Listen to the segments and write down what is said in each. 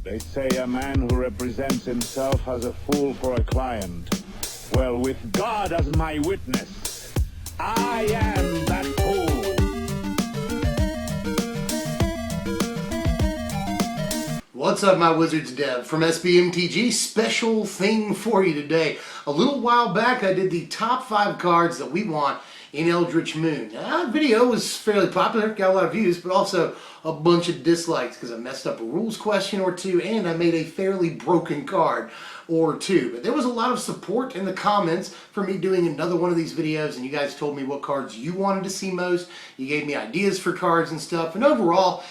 They say a man who represents himself has a fool for a client. Well, with God as my witness, I am that fool. What's up, my wizards? Dev from SBMTG. Special thing for you today. A little while back I did the top 5 cards that we want in Eldritch Moon. Now, that video was fairly popular, got a lot of views, but also a bunch of dislikes because I messed up a rules question or two and I made a fairly broken card or two. But there was a lot of support in the comments for me doing another one of these videos, and you guys told me what cards you wanted to see most. You gave me ideas for cards and stuff, and overall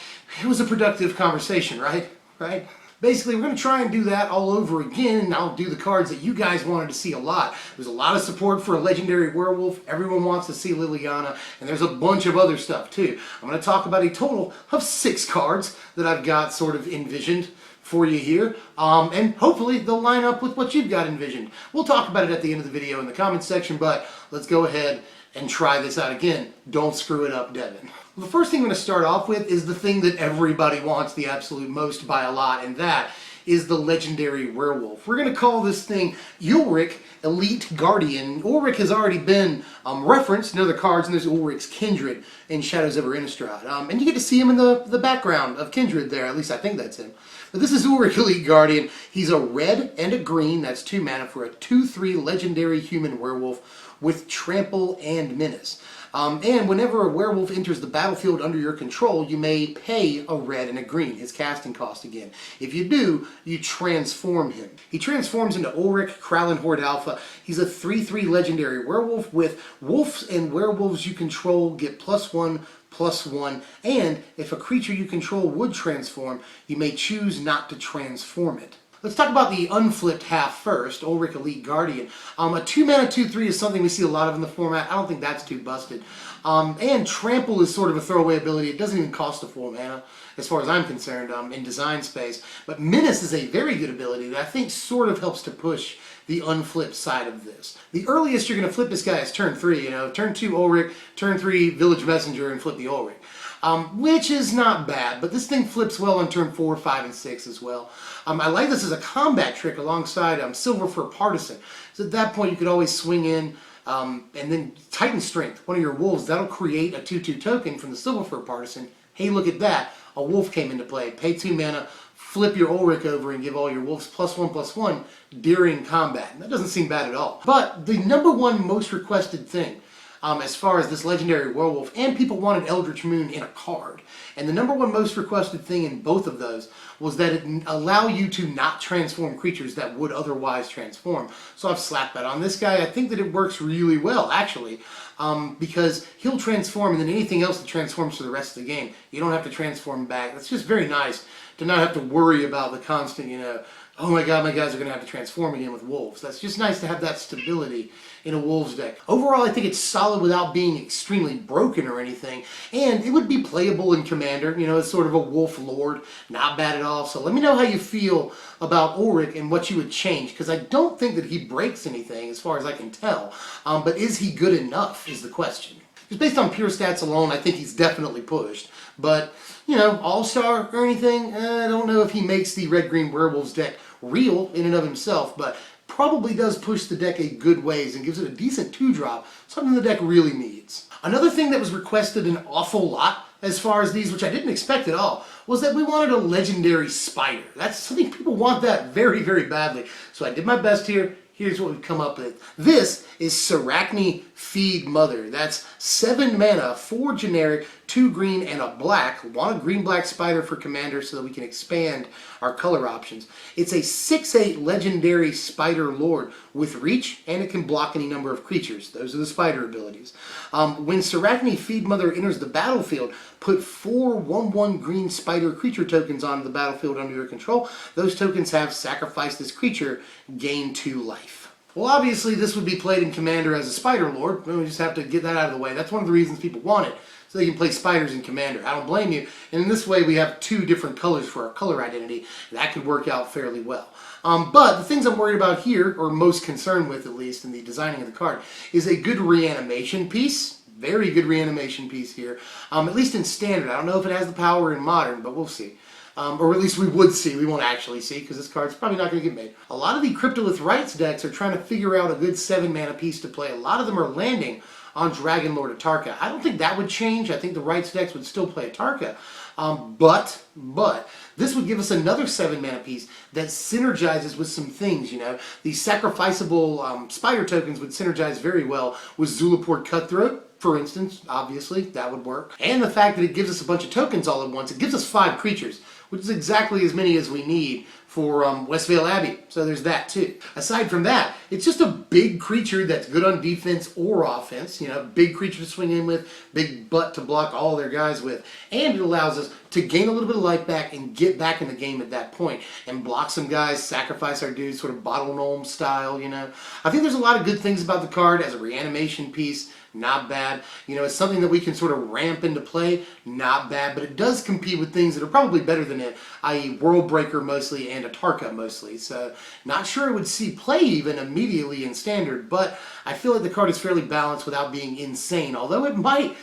it was a productive conversation, right? Basically, we're going to try and do that all over again, and I'll do the cards that you guys wanted to see a lot. There's a lot of support for a Legendary Werewolf. Everyone wants to see Liliana, and there's a bunch of other stuff too. I'm going to talk about a total of 6 cards that I've got sort of envisioned for you here, and hopefully they'll line up with what you've got envisioned. We'll talk about it at the end of the video in the comments section, but let's go ahead and try this out again. Don't screw it up, Devin. The first thing I'm going to start off with is the thing that everybody wants the absolute most by a lot, and that is the Legendary Werewolf. We're going to call this thing Ulrich Elite Guardian. Ulrich has already been referenced in other cards, and there's Ulrich's Kindred in Shadows Over Innistrad. And you get to see him in the background of Kindred there, at least I think that's him. But this is Ulrich Elite Guardian. He's a red and a green, that's 2 mana for a 2/3 Legendary Human Werewolf with Trample and Menace. And whenever a werewolf enters the battlefield under your control, you may pay a red and a green, his casting cost again. If you do, you transform him. He transforms into Ulrich Krallen Horde Alpha. He's a 3/3 Legendary Werewolf with wolves and werewolves you control get +1/+1, and if a creature you control would transform, you may choose not to transform it. Let's talk about the unflipped half first, Ulrich Elite Guardian. A 2 mana 2/3 is something we see a lot of in the format. I don't think that's too busted. And Trample is sort of a throwaway ability. It doesn't even cost a full mana, as far as I'm concerned, in design space. But Menace is a very good ability that I think sort of helps to push the unflipped side of this. The earliest you're going to flip this guy is turn 3. You know, turn 2 Ulrich, turn 3 Village Messenger, and flip the Ulrich. Which is not bad, but this thing flips well on turn 4, 5, and 6 as well. I like this as a combat trick alongside Silver for Partisan. So at that point you could always swing in and then Titan Strength, one of your wolves, that'll create a 2/2 token from the Silver for Partisan. Hey, look at that, a wolf came into play. Pay 2 mana, flip your Ulrich over and give all your wolves +1/+1 during combat. And that doesn't seem bad at all. But the #1 most requested thing as far as this Legendary Werewolf, and people wanted Eldritch Moon in a card. And the #1 most requested thing in both of those was that it allow you to not transform creatures that would otherwise transform. So I've slapped that on this guy. I think that it works really well, actually, because he'll transform, and then anything else that transforms for the rest of the game, you don't have to transform back. It's just very nice to not have to worry about the constant, oh my god, my guys are going to have to transform again with wolves. That's just nice to have that stability in a wolves deck. Overall, I think it's solid without being extremely broken or anything, and it would be playable in Commander, as sort of a wolf lord. Not bad at all. So let me know how you feel about Ulrich and what you would change, because I don't think that he breaks anything as far as I can tell, but is he good enough is the question. Just based on pure stats alone, I think he's definitely pushed. But, all-star or anything, I don't know if he makes the Red-Green Werewolves deck real in and of himself, but probably does push the deck a good ways and gives it a decent 2-drop, something the deck really needs. Another thing that was requested an awful lot as far as these, which I didn't expect at all, was that we wanted a Legendary Spider. That's something people want that very, very badly. So I did my best here. Here's what we've come up with. This is Sarachne Feed Mother. That's 7 mana, 4 generic, 2 green, and a black. Want a green-black spider for Commander so that we can expand our color options. It's a 6/8 Legendary Spider Lord with reach, and it can block any number of creatures. Those are the spider abilities. When Sarachne Feed Mother enters the battlefield, put 4 1/1 green spider creature tokens onto the battlefield under your control. Those tokens have sacrificed this creature, gain 2 life. Well, obviously this would be played in Commander as a Spider Lord. We just have to get that out of the way. That's one of the reasons people want it, so they can play spiders in Commander. I don't blame you. And in this way we have 2 different colors for our color identity. That could work out fairly well. But the things I'm worried about here, or most concerned with at least in the designing of the card, is a good reanimation piece. Very good reanimation piece here. At least in Standard. I don't know if it has the power in Modern, but we'll see. or at least we would see. We won't actually see because this card's probably not going to get made. A lot of the Cryptolith Rites decks are trying to figure out a good 7 mana piece to play. A lot of them are landing on Dragon Lord Atarka. I don't think that would change. I think the Rites decks would still play Atarka. But this would give us another 7 mana piece that synergizes with some things, you know. These sacrificable spider tokens would synergize very well with Zulaport Cutthroat, for instance. Obviously, that would work. And the fact that it gives us a bunch of tokens all at once, it gives us 5 creatures, which is exactly as many as we need for Westvale Abbey. So there's that too. Aside from that, it's just a big creature that's good on defense or offense. You know, big creature to swing in with, big butt to block all their guys with. And it allows us to gain a little bit of life back and get back in the game at that point and block some guys, sacrifice our dudes, sort of Bottle Gnome style, you know. I think there's a lot of good things about the card as a reanimation piece. Not bad. You know, it's something that we can sort of ramp into play. Not bad, but it does compete with things that are probably better than it, i.e. Worldbreaker mostly and Atarka mostly. So, not sure it would see play even immediately in Standard, but I feel like the card is fairly balanced without being insane, although it might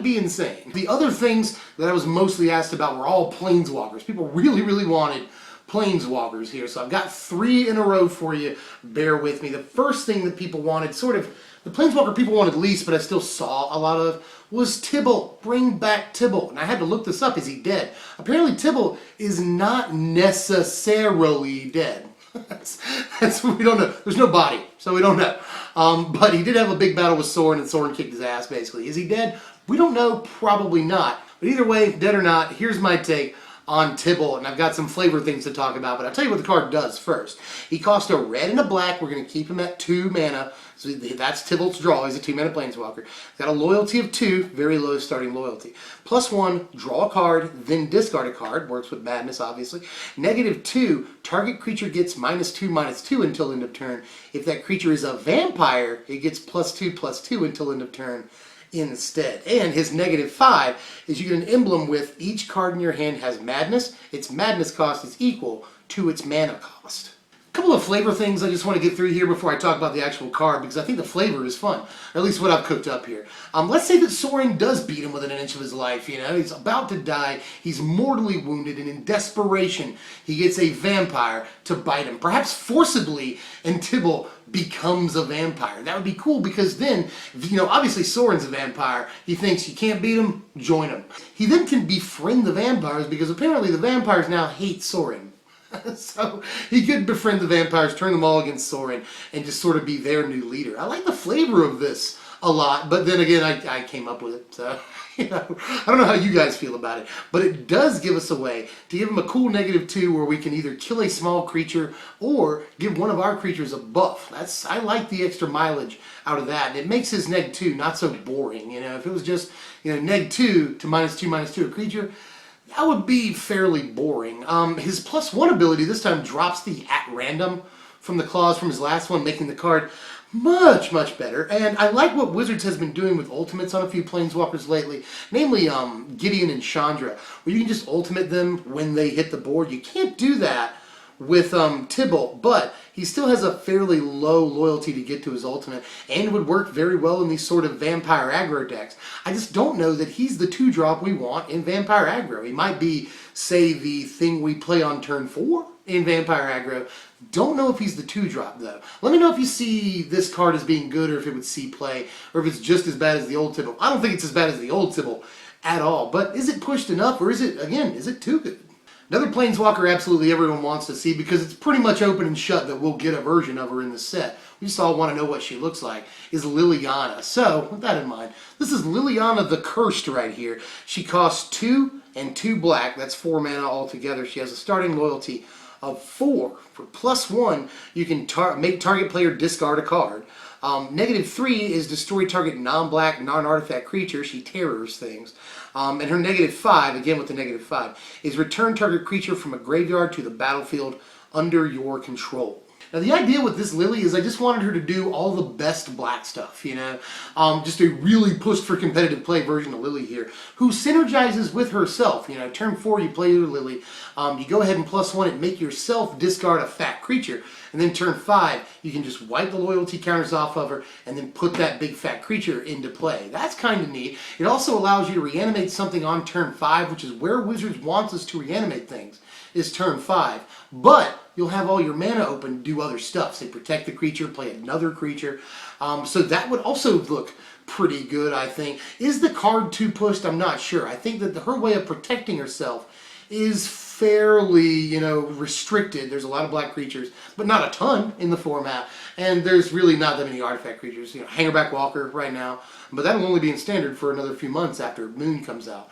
be insane. The other things that I was mostly asked about were all Planeswalkers. People really wanted Planeswalkers here, so I've got 3 in a row for you. Bear with me. The first thing that people wanted, sort of, the Planeswalker people wanted least, but I still saw a lot of, was Tibalt. Bring back Tibalt. And I had to look this up. Is he dead? Apparently Tibalt is not necessarily dead. that's we don't know. There's no body, so we don't know. But he did have a big battle with Sorin, and Sorin kicked his ass, basically. Is he dead? We don't know. Probably not. But either way, dead or not, here's my take on Tibalt, and I've got some flavor things to talk about, but I'll tell you what the card does first. He costs a red and a black. We're going to keep him at 2 mana, so that's Tibalt's draw. He's a 2 mana Planeswalker. He's got a loyalty of 2, very low starting loyalty. +1, draw a card, then discard a card. Works with Madness, obviously. -2, target creature gets -2/-2 until end of turn. If that creature is a vampire, it gets +2/+2 until end of turn instead. And his -5 is you get an emblem with each card in your hand has Madness. Its Madness cost is equal to its mana cost. A couple of flavor things I just want to get through here before I talk about the actual card, because I think the flavor is fun, or at least what I've cooked up here. Let's say that Sorin does beat him within an inch of his life. You know, he's about to die, he's mortally wounded, and in desperation he gets a vampire to bite him, perhaps forcibly, and Tibalt becomes a vampire. That would be cool, because then, you know, obviously Sorin's a vampire. He thinks you can't beat him, join him. He then can befriend the vampires, because apparently the vampires now hate Sorin. So he could befriend the vampires, turn them all against Sorin, and just sort of be their new leader. I like the flavor of this a lot, but then again, I came up with it, so, you know, I don't know how you guys feel about it, but it does give us a way to give him a cool -2 where we can either kill a small creature or give one of our creatures a buff. I like the extra mileage out of that, and it makes his -2 not so boring. You know, if it was just, you know, -2 to -2/-2 a creature, that would be fairly boring. His +1 ability this time drops the at random from the clause from his last one, making the card much better. And I like what Wizards has been doing with ultimates on a few Planeswalkers lately, namely Gideon and Chandra, where you can just ultimate them when they hit the board. You can't do that with Tibalt, but he still has a fairly low loyalty to get to his ultimate, and would work very well in these sort of vampire aggro decks. I just don't know that he's the 2-drop we want in vampire aggro. He might be, say, the thing we play on turn 4 in vampire aggro. Don't know if he's the 2-drop, though. Let me know if you see this card as being good, or if it would see play, or if it's just as bad as the old Tibalt. I don't think it's as bad as the old Tibalt at all, but is it pushed enough, or is it, again, is it too good? Another Planeswalker absolutely everyone wants to see, because it's pretty much open and shut that we'll get a version of her in the set. We just all want to know what she looks like, is Liliana. So, with that in mind, this is Liliana the Cursed right here. She costs 2 and 2 black. That's 4 mana altogether. She has a starting loyalty of 4. For +1, you can make target player discard a card. -3 is destroy target non-black, non-artifact creature. She terrors things. And her -5, again with the -5, is return target creature from a graveyard to the battlefield under your control. Now the idea with this Lily is I just wanted her to do all the best black stuff, you know. Just a really pushed for competitive play version of Lily here, who synergizes with herself. You know, turn 4 you play your Lily, you go ahead and +1 it, make yourself discard a fat creature, and then turn 5 you can just wipe the loyalty counters off of her and then put that big fat creature into play. That's kind of neat. It also allows you to reanimate something on turn 5, which is where Wizards wants us to reanimate things, is turn 5. But you'll have all your mana open to do other stuff. Say protect the creature, play another creature. So that would also look pretty good, I think. Is the card too pushed? I'm not sure. I think that her way of protecting herself is fairly, you know, restricted. There's a lot of black creatures, but not a ton in the format. And there's really not that many artifact creatures. You know, Hangerback Walker right now, but that'll only be in standard for another few months after Moon comes out.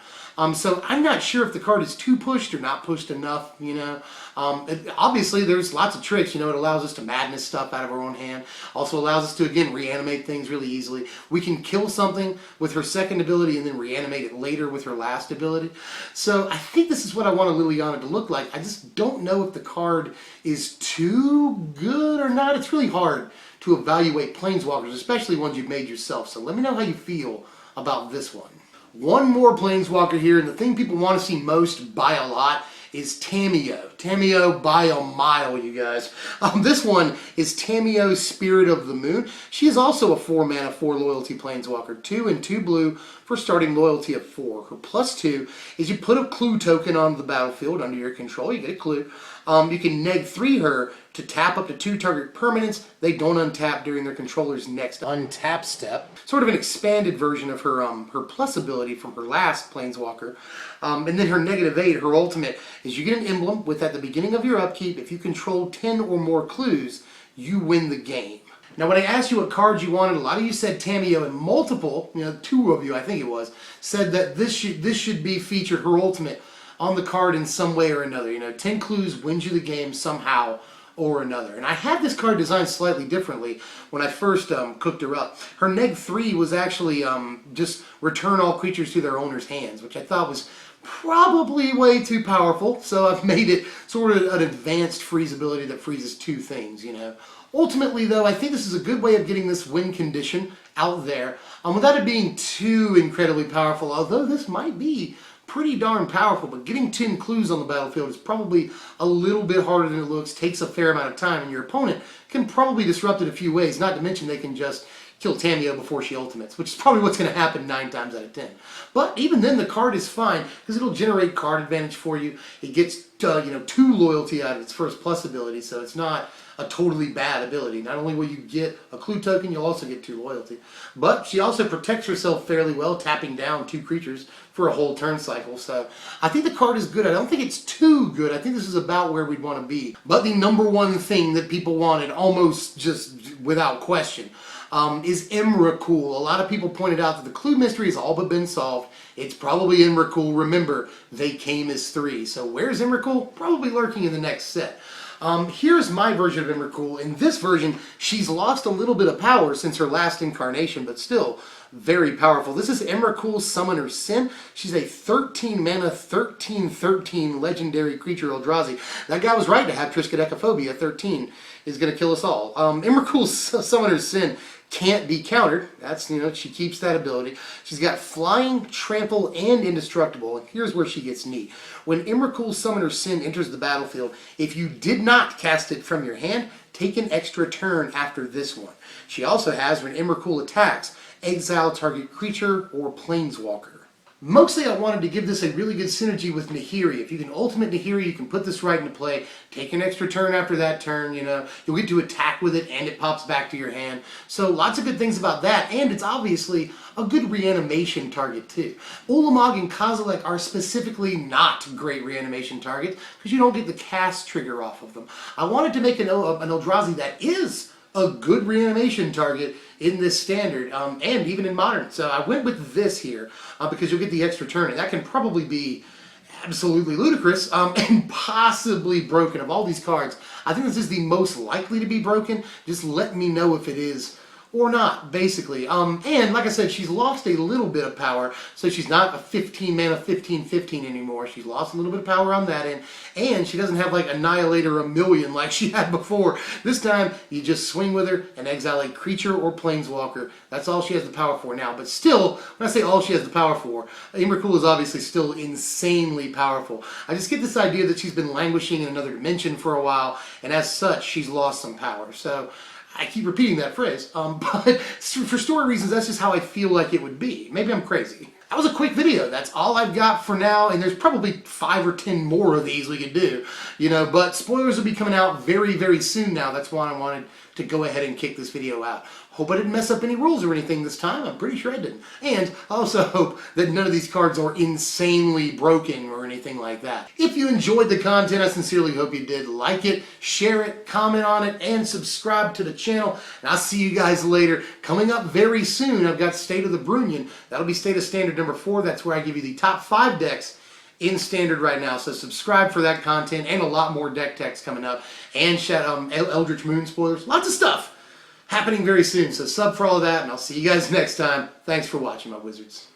So I'm not sure if the card is too pushed or not pushed enough, you know. Obviously, there's lots of tricks. You know, it allows us to madness stuff out of our own hand. Also allows us to, again, reanimate things really easily. We can kill something with her second ability and then reanimate it later with her last ability. So I think this is what I want a Liliana to look like. I just don't know if the card is too good or not. It's really hard to evaluate Planeswalkers, especially ones you've made yourself. So let me know how you feel about this one. One more Planeswalker here, and the thing people want to see most by a lot is Tamiyo. Tamiyo by a mile, you guys. This one is Tamiyo, Spirit of the Moon. She is also a 4 mana, 4 loyalty Planeswalker. 2 and 2 blue for starting loyalty of 4. Her +2 is you put a clue token on the battlefield under your control. You get a clue. You can -3 her to tap up to 2 target permanents. They don't untap during their controller's next untap step. Sort of an expanded version of her her plus ability from her last Planeswalker. And then her -8, her ultimate, is you get an emblem with at the beginning of your upkeep. If you control 10 or more clues, you win the game. Now, when I asked you what cards you wanted, a lot of you said Tamiyo, and multiple, you know, 2 of you, I think it was, said that this should be featured, her ultimate, on the card in some way or another. You know, 10 clues wins you the game somehow or another. And I had this card designed slightly differently when I first cooked her up. Her -3 was actually just return all creatures to their owner's hands, which I thought was probably way too powerful. So I've made it sort of an advanced freeze ability that freezes 2 things, you know. Ultimately, though, I think this is a good way of getting this win condition out there without it being too incredibly powerful, although this might be pretty darn powerful. But getting 10 clues on the battlefield is probably a little bit harder than it looks, takes a fair amount of time, and your opponent can probably disrupt it a few ways, not to mention they can just kill Tamiyo before she ultimates, which is probably what's going to happen 9 times out of 10. But even then, the card is fine, because it'll generate card advantage for you. It gets, you know, 2 loyalty out of its first plus ability, so it's not a totally bad ability. Not only will you get a clue token, you'll also get 2 loyalty. But she also protects herself fairly well, tapping down 2 creatures for a whole turn cycle. So I think the card is good. I don't think it's too good. I think this is about where we'd want to be. But the #1 thing that people wanted, almost just without question, is Emrakul. A lot of people pointed out that the clue mystery has all but been solved. It's probably Emrakul. Remember, they came as 3. So where's Emrakul? Probably lurking in the next set. Here's my version of Emrakul. In this version, she's lost a little bit of power since her last incarnation, but still very powerful. This is Emrakul, Summoner's Sin. She's a 13 mana, 13/13 legendary creature Eldrazi. That guy was right to have Triskaidekaphobia. 13 is going to kill us all. Emrakul's Summoner's Sin can't be countered. That's, you know, she keeps that ability. She's got Flying, Trample, and Indestructible. And here's where she gets neat. When Emrakul's Summoner's Sin enters the battlefield, if you did not cast it from your hand, take an extra turn after this one. She also has, when Emrakul attacks, exile target creature or planeswalker. Mostly I wanted to give this a really good synergy with Nahiri. If you can ultimate Nahiri, you can put this right into play. Take an extra turn after that turn, you know. You'll get to attack with it and it pops back to your hand. So lots of good things about that, and it's obviously a good reanimation target too. Ulamog and Kozilek are specifically not great reanimation targets because you don't get the cast trigger off of them. I wanted to make an Eldrazi that is a good reanimation target in this standard, and even in modern. So I went with this here because you'll get the extra turn, and that can probably be absolutely ludicrous and possibly broken. Of all these cards, I think this is the most likely to be broken. Just let me know if it is or not, basically. And like I said, she's lost a little bit of power, so she's not a 15 mana 15/15 anymore. She's lost a little bit of power on that end, and she doesn't have like Annihilator a million like she had before. This time, you just swing with her and exile a creature or planeswalker. That's all she has the power for now. But still, when I say all she has the power for, Emrakul is obviously still insanely powerful. I just get this idea that she's been languishing in another dimension for a while, and as such, she's lost some power. So I keep repeating that phrase, but for story reasons, that's just how I feel like it would be. Maybe I'm crazy. That was a quick video. That's all I've got for now, and there's probably 5 or 10 more of these we could do, but spoilers will be coming out very, very soon now. That's why I wanted to go ahead and kick this video out. Hope I didn't mess up any rules or anything this time. I'm pretty sure I didn't. And I also hope that none of these cards are insanely broken or anything like that. If you enjoyed the content, I sincerely hope you did. Like it, share it, comment on it, and subscribe to the channel. And I'll see you guys later. Coming up very soon, I've got State of the Brunion. That'll be State of Standard number 4. That's where I give you the top 5 decks in Standard right now. So subscribe for that content and a lot more deck techs coming up. And Eldritch Moon spoilers. Lots of stuff happening very soon. So sub for all of that, and I'll see you guys next time. Thanks for watching, my wizards.